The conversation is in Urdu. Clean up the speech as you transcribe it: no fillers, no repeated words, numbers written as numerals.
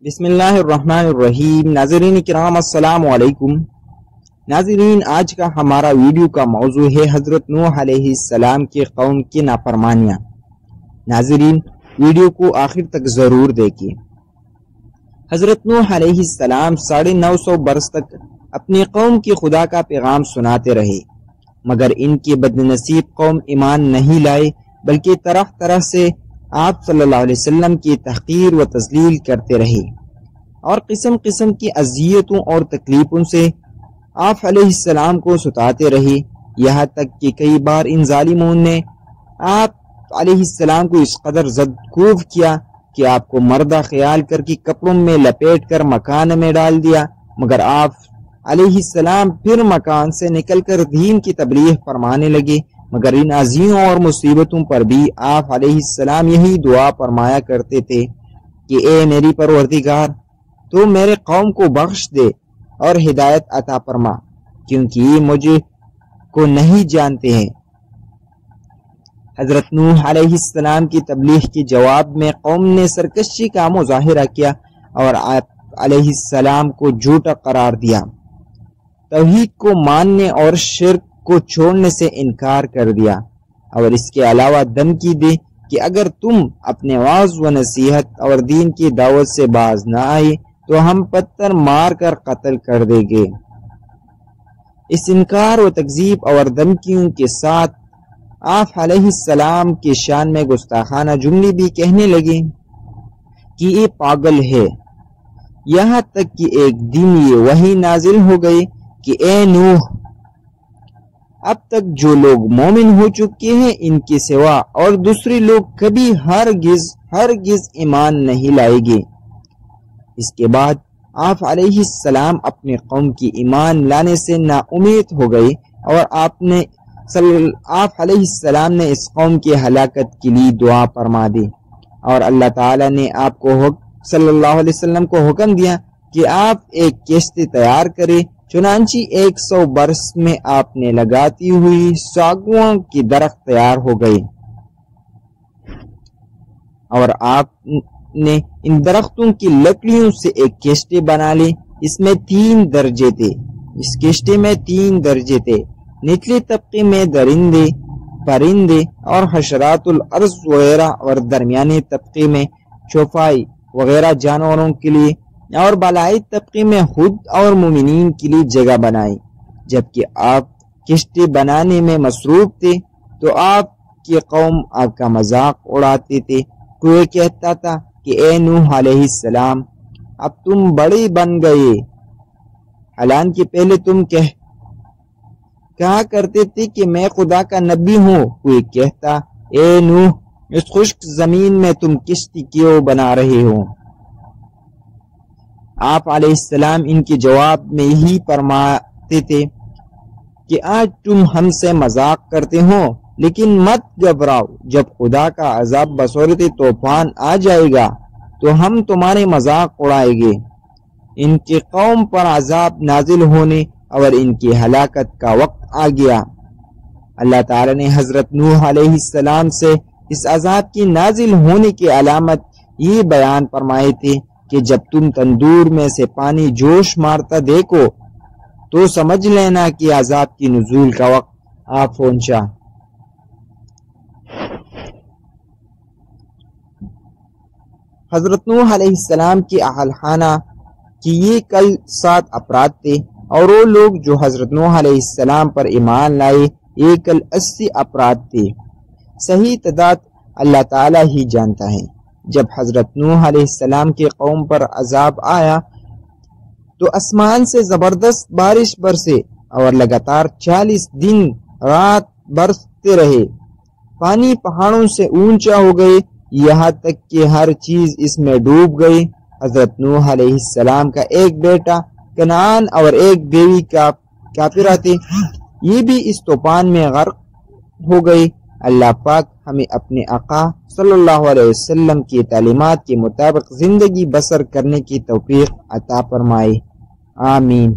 بسم اللہ الرحمن الرحیم۔ ناظرین کرام السلام علیکم۔ ناظرین، آج کا ہمارا ویڈیو کا موضوع ہے حضرت نوح علیہ السلام کے قوم کی نافرمانیاں۔ ناظرین، ویڈیو کو آخر تک ضرور دیکھیے۔ حضرت نوح علیہ السلام 950 برس تک اپنی قوم کی خدا کا پیغام سناتے رہے، مگر ان کی بدنصیب قوم ایمان نہیں لائے، بلکہ طرح طرح سے آپ صلی اللہ علیہ وسلم کی تحقیر و تذلیل کرتے رہے اور قسم قسم کی اذیتوں اور تکلیفوں سے آپ علیہ السلام کو ستاتے رہے، یہاں تک کہ کئی بار ان ظالموں نے آپ علیہ السلام کو اس قدر زدکوب کیا کہ آپ کو مردہ خیال کر کے کپڑوں میں لپیٹ کر مکان میں ڈال دیا، مگر آپ علیہ السلام پھر مکان سے نکل کر دین کی تبلیغ فرمانے لگے، مگر ان اذیتوں اور مصیبتوں پر بھی آپ علیہ السلام یہی دعا فرمایا کرتے تھے کہ اے میری پروردگار، تو میرے قوم کو بخش دے اور ہدایت عطا فرما، کیونکہ یہ مجھے کو نہیں جانتے ہیں۔ حضرت نوح علیہ السلام کی تبلیغ کے جواب میں قوم نے سرکشی کا مظاہرہ کیا اور آپ علیہ السلام کو جھوٹا قرار دیا، توحید کو ماننے اور شرک کو چھوڑنے سے انکار کر دیا، اور اس کے علاوہ دھمکی دی کہ اگر تم اپنے وعظ و نصیحت اور دین کی دعوت سے باز نہ آئے تو ہم پتھر مار کر قتل کر دیں گے۔ اس انکار و تکذیب اور دھمکیوں کے ساتھ آپ علیہ السلام کی شان میں گستاخانہ جملے بھی کہنے لگے کہ یہ پاگل ہے، یہاں تک کہ ایک دن یہ وحی نازل ہو گئی کہ اے نوح، اب تک جو لوگ مومن ہو چکے ہیں ان کے سوا اور دوسرے لوگ کبھی ہرگز ایمان نہیں لائیں گے۔ اس کے بعد آپ علیہ السلام اپنے قوم کی ایمان لانے سے نا امید ہو گئے اور آپ علیہ السلام نے اس قوم کی ہلاکت کے لیے دعا فرما دی، اور اللہ تعالی نے آپ کو صلی اللہ علیہ وسلم کو حکم دیا کہ آپ ایک کشتی تیار کرے، چنانچہ 100 برس میں آپ نے لگاتی ہوئی ساگوان کی درخت تیار ہو گئی، اور آپ نے ان درختوں کی لکڑیوں سے ایک کشتی بنا لی۔ اس میں 3 درجے تھے، اس کشتی میں 3 درجے تھے، نچلے طبقے میں درندے، پرندے اور حشرات الارض وغیرہ، اور درمیانی طبقے میں چوپائی وغیرہ جانوروں کے لیے، اور بالائی طبقے میں خود اور مومنین کے لیے جگہ بنائی۔ جبکہ آپ کشتی بنانے میں مصروف تھے تو آپ کی قوم آپ کا مذاق اڑاتے تھے۔ کوئی کہتا تھا کہ اے نوح علیہ السلام، اب تم بڑے بن گئے، حالانکہ پہلے تم کہا کرتے تھے کہ میں خدا کا نبی ہوں۔ کوئی کہتا اے نوح، اس خشک زمین میں تم کشتی کیوں بنا رہے ہو؟ آپ علیہ السلام ان کے جواب میں یہی فرماتے تھے کہ آج تم ہم سے مذاق کرتے ہو، لیکن مت گھبراؤ، جب خدا کا عذاب بصورت طوفان آ جائے گا تو ہم تمہارے مذاق اڑائیں گے۔ ان کی قوم پر عذاب نازل ہونے اور ان کی ہلاکت کا وقت آ گیا۔ اللہ تعالی نے حضرت نوح علیہ السلام سے اس عذاب کی نازل ہونے کی علامت یہ بیان فرمائے تھے کہ جب تم تندور میں سے پانی جوش مارتا دیکھو تو سمجھ لینا کہ عذاب کی نزول کا وقت آ پہنچا۔ حضرت نوح علیہ السلام کی اہل خانہ کی یہ کل 7 افراد تھے، اور وہ لوگ جو حضرت نوح علیہ السلام پر ایمان لائے یہ کل 80 افراد تھے۔ صحیح تعداد اللہ تعالی ہی جانتا ہے۔ جب حضرت نوح علیہ السلام کی قوم پر عذاب آیا تو آسمان سے زبردست بارش برسے اور لگاتار 40 دن رات برستے رہے۔ پانی پہاڑوں سے اونچا ہو گئے، یہاں تک کہ ہر چیز اس میں ڈوب گئی۔ حضرت نوح علیہ السلام کا ایک بیٹا کنعان اور ایک بیوی کافرہ تھے، یہ بھی اس طوفان میں غرق ہو گئی۔ اللہ پاک ہمیں اپنے آقا صلی اللہ علیہ وسلم کی تعلیمات کے مطابق زندگی بسر کرنے کی توفیق عطا فرمائے، آمین۔